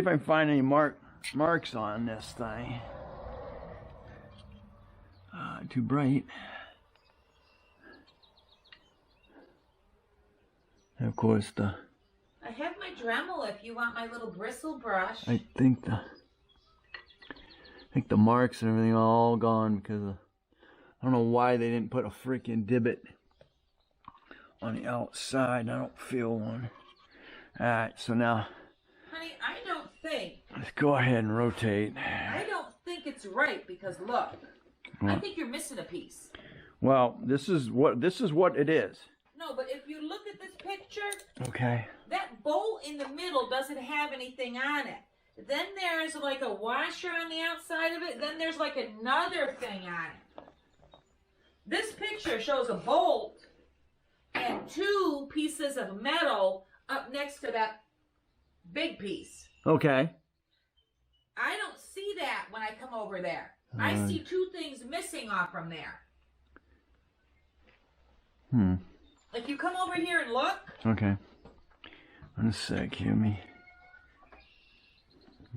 if I can find any marks on this thing. Too bright. And of course the... I have my Dremel if you want my little bristle brush. I think the marks and everything are all gone because of, I don't know why they didn't put a freaking divot on the outside. I don't feel one. Alright, so now... Honey, I don't think... Let's go ahead and rotate. I don't think it's right because look, I think you're missing a piece. Well, this is what it is. No, but if you look at this picture, okay, that bolt in the middle doesn't have anything on it. Then there's like a washer on the outside of it. Then there's like another thing on it. This picture shows a bolt and two pieces of metal up next to that big piece. Okay. I don't see that when I come over there. I see two things missing off from there. If you come over here and look. Okay. In a sec, hear me.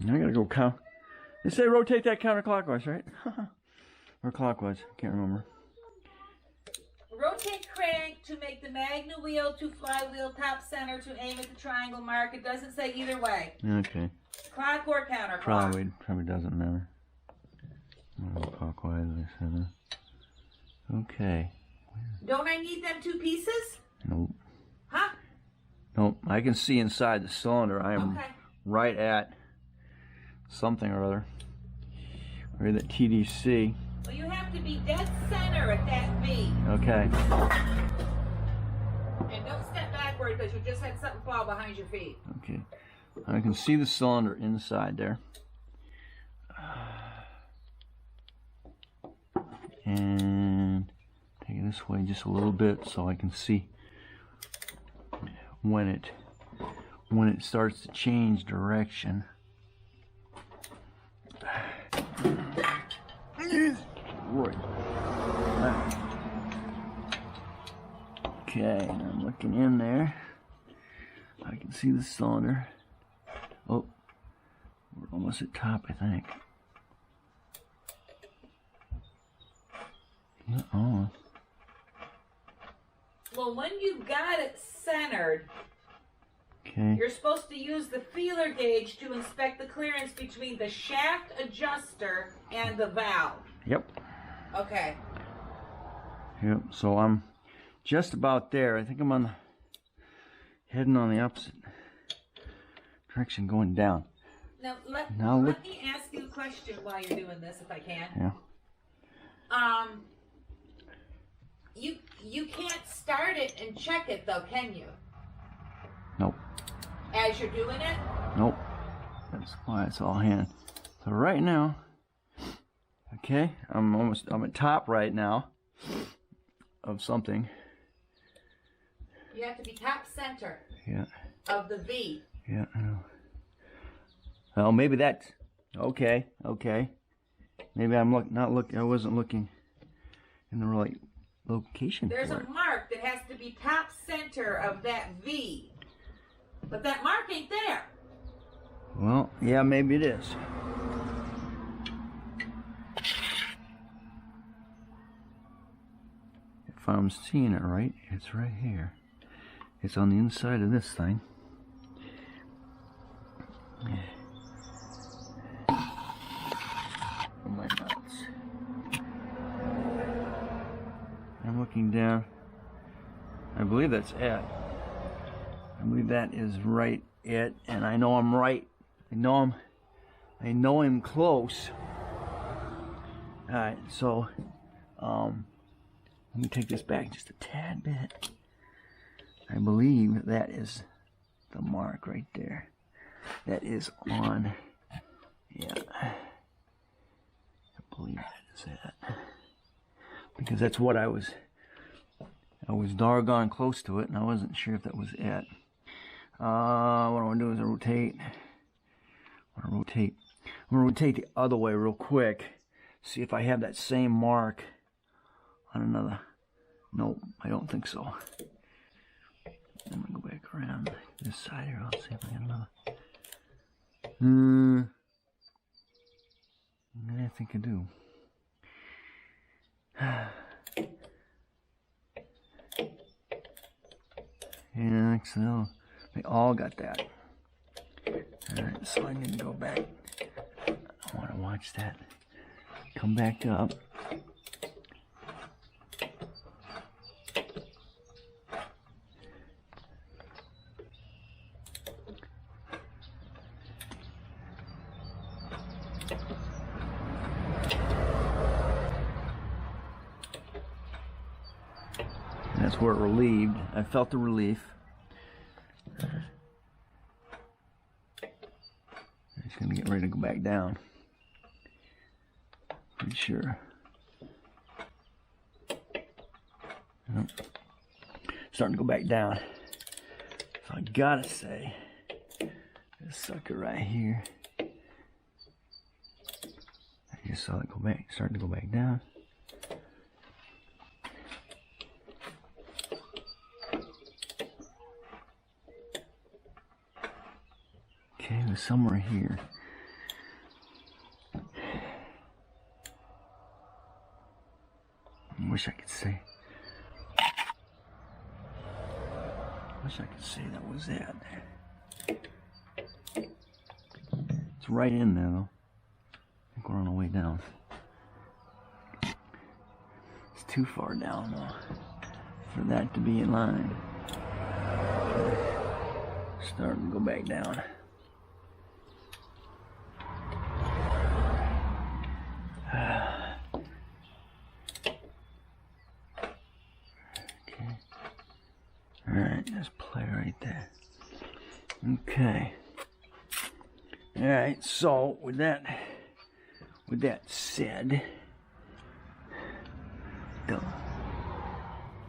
I gotta go count. They say rotate that counterclockwise, right? Or clockwise, can't remember. Rotate crank to make the magnet wheel to flywheel top center to aim at the triangle mark. It doesn't say either way. Okay. Clock or counterclock. Probably doesn't matter. Clockwise, I said. Okay. Don't I need them two pieces? Nope. Huh? Nope. I can see inside the cylinder. I am right at something or other. Or the TDC. Well, you have to be dead center at that V. Okay. And don't step backward because you just had something fall behind your feet. Okay. I can see the cylinder inside there. And take it this way just a little bit so I can see when it starts to change direction. Right. Okay, I'm looking in there. I can see the cylinder. Oh, we're almost at top, I think. Oh. Well, when you got it centered, you're supposed to use the feeler gauge to inspect the clearance between the shaft adjuster and the valve. Yep. Okay. Yep, so I'm just about there. I think I'm heading on the opposite direction, going down. Now, let me ask you a question while you're doing this, if I can. Yeah. You can't start it and check it though, can you? Nope. As you're doing it? Nope. That's why it's all hand. So right now, okay, I'm at top right now of something. You have to be top center. Yeah. Of the V. Yeah, I know. Well, maybe that's okay. Okay. Maybe I'm I wasn't looking in the right location. There's a mark that has to be top center of that V. But that mark ain't there. Well, yeah, maybe it is. If I'm seeing it right, it's right here. It's on the inside of this thing. Oh my nuts. I'm looking down. I believe that's it. I believe that is right it, and I know I'm right. I know I'm close. Alright, so let me take this back just a tad bit. I believe that is the mark right there. That is on, yeah. I believe that is it. Because that's what I was doggone close to it, and I wasn't sure if that was it. What I want to do is rotate. I'm going to rotate the other way real quick. See if I have that same mark on another. Nope, I don't think so. I'm going to go back around this side here. I'll see if I get another. I think I do. Yeah, so they all got that. Alright, so I need to go back. I want to watch that. Come back up. That's where it relieved. I felt the relief. It's going to get ready to go back down. Pretty sure. Nope. Starting to go back down. So I gotta say, this sucker right here. I just saw it go back, starting to go back down. Okay, it was somewhere here. I wish I could say. Wish I could say that was it. It's right in there though. I think we're on the way down. It's too far down though for that to be in line. Starting to go back down. Alright, just play right there. Okay. Alright, so with that said,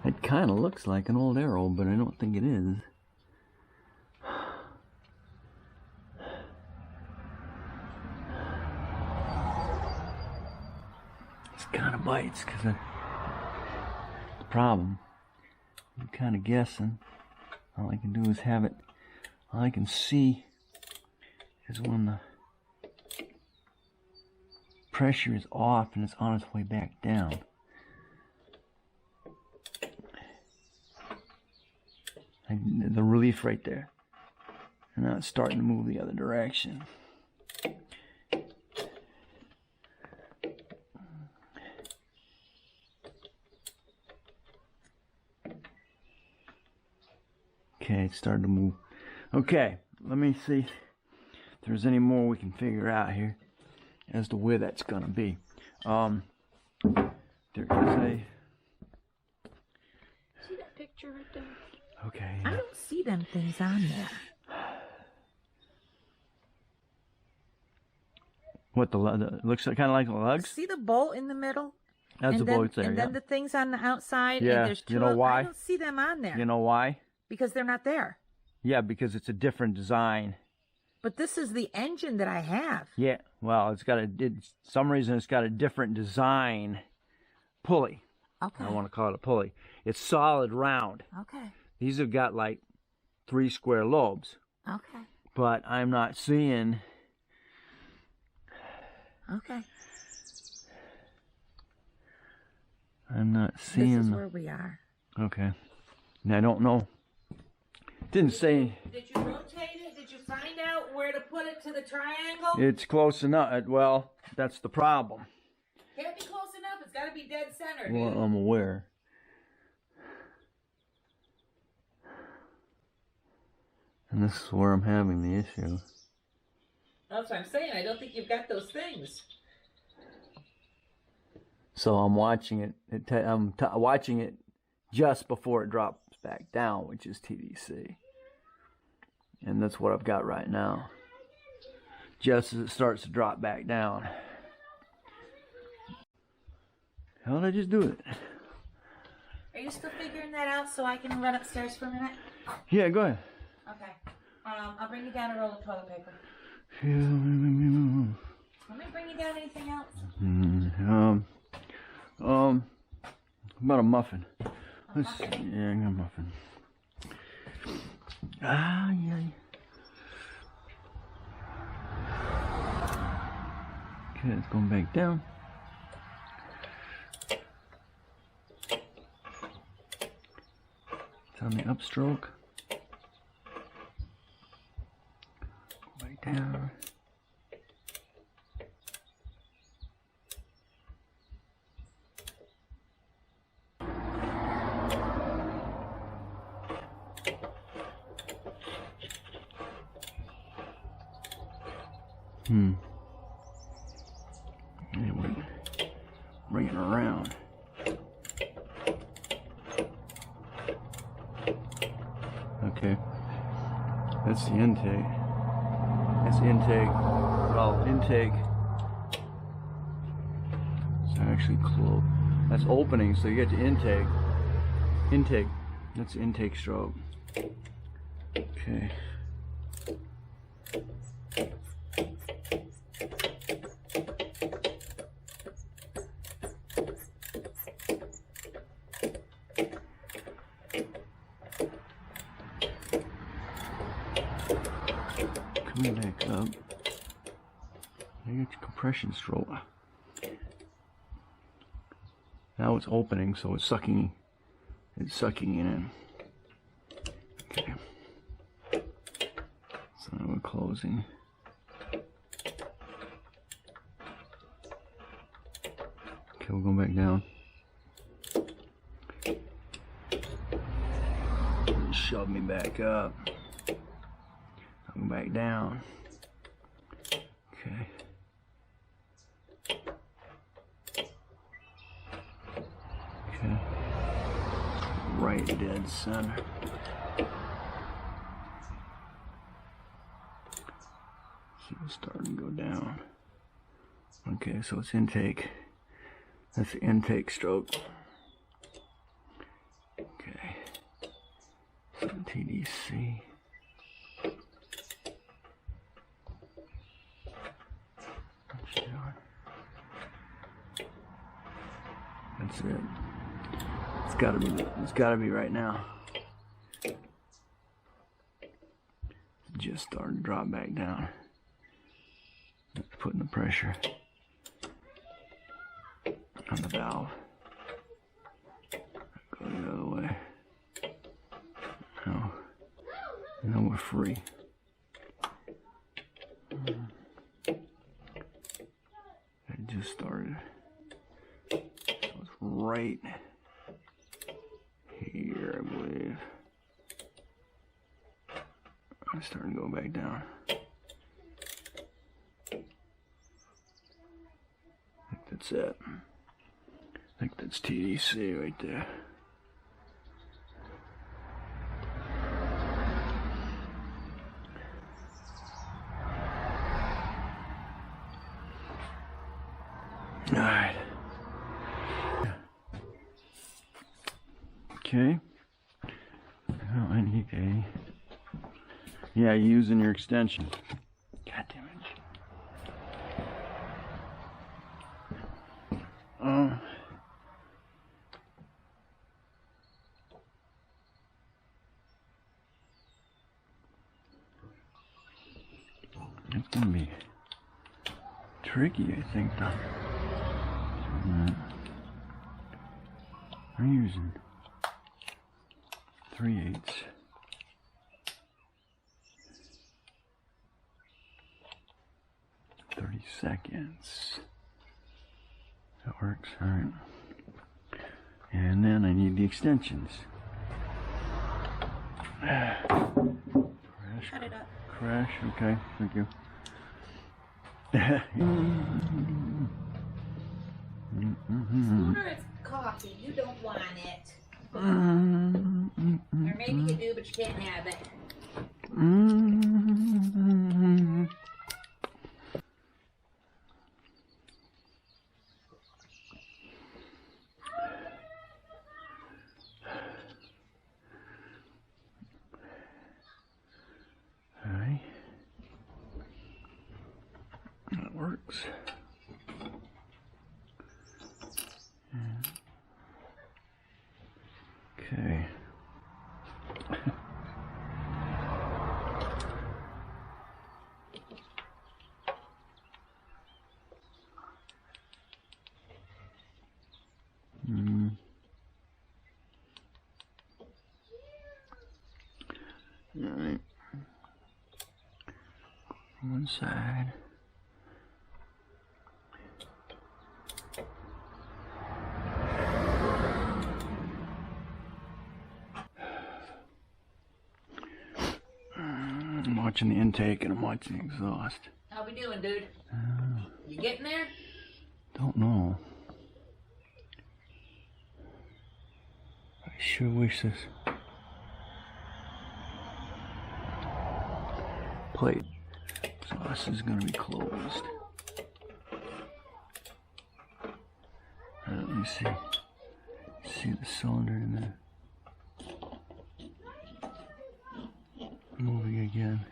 it kind of looks like an old arrow, but I don't think it is. It kind of bites because the problem. I'm kind of guessing. All I can do is have it. All I can see is when the pressure is off and it's on its way back down. The relief right there. And now it's starting to move the other direction. Okay, it's starting to move. Okay, let me see if there's any more we can figure out here as to where that's going to be. There is a... See that picture right there? Okay. I don't see them things on there. What, the looks kind of like the lugs? See the bolt in the middle? That's the bolt there, and then the things on the outside. Yeah, And there's two you know why? I don't see them on there. You know why? Because they're not there. Yeah, because it's a different design. But this is the engine that I have. Yeah, well, some reason it's got a different design pulley. Okay. I want to call it a pulley. It's solid round. Okay. These have got like 3 square lobes. Okay. But I'm not seeing... Okay. I'm not seeing... This is where we are. Okay. And I don't know. Didn't say... Did you rotate it? Did you find out where to put it to the triangle? It's close enough. Well, that's the problem. Can't be close enough. It's got to be dead center. Well, I'm aware. And this is where I'm having the issue. That's what I'm saying. I don't think you've got those things. So I'm watching it. I'm watching it just before it drops back down, which is TDC. And that's what I've got right now. Just as it starts to drop back down. How did I just do it? Are you still figuring that out so I can run upstairs for a minute? Yeah, go ahead. Okay. I'll bring you down a roll of toilet paper. Let me bring you down anything else. About a muffin. Let's see. Muffin? Yeah, I got a muffin. Ah, yeah. Okay, it's going back down. It's on the upstroke. Go back down. Anyway, bring it around. Okay, that's the intake. That's the intake. Well, intake. It's actually closed. That's opening, so you get the intake. Intake. That's the intake stroke. Okay. Coming back up. You get your compression stroke. Now it's opening, so it's sucking it in. Okay. So now we're closing. Okay, we're going back down. Shove me back up. Come back down. Okay. Okay. Right dead center. See, it's starting to go down. Okay, so it's intake. That's the intake stroke. Okay. So TDC. That's it. It's gotta be right now. Just starting to drop back down. That's putting the pressure on the valve. Go the other way. Now we're free. It just started. So it's right here, I believe. I'm starting to go back down. I think that's it. I think that's TDC right there. All right. Okay. Now I need a. Yeah, using your extension. God damn it. It's gonna be tricky, I think, though. I'm using 3/8. 30 seconds. That works, alright. And then I need the extensions. Crash. Cut it up. Crash, okay, thank you. Scooter, it's coffee. You don't want it. Or maybe you do, but you can't have it. Alright. That works. Okay. inside. I'm watching the intake and I'm watching the exhaust. How we doing, dude? You getting there? Don't know. I sure wish this plate exhaust is going to be closed. Let me see. See the cylinder in there. Moving again.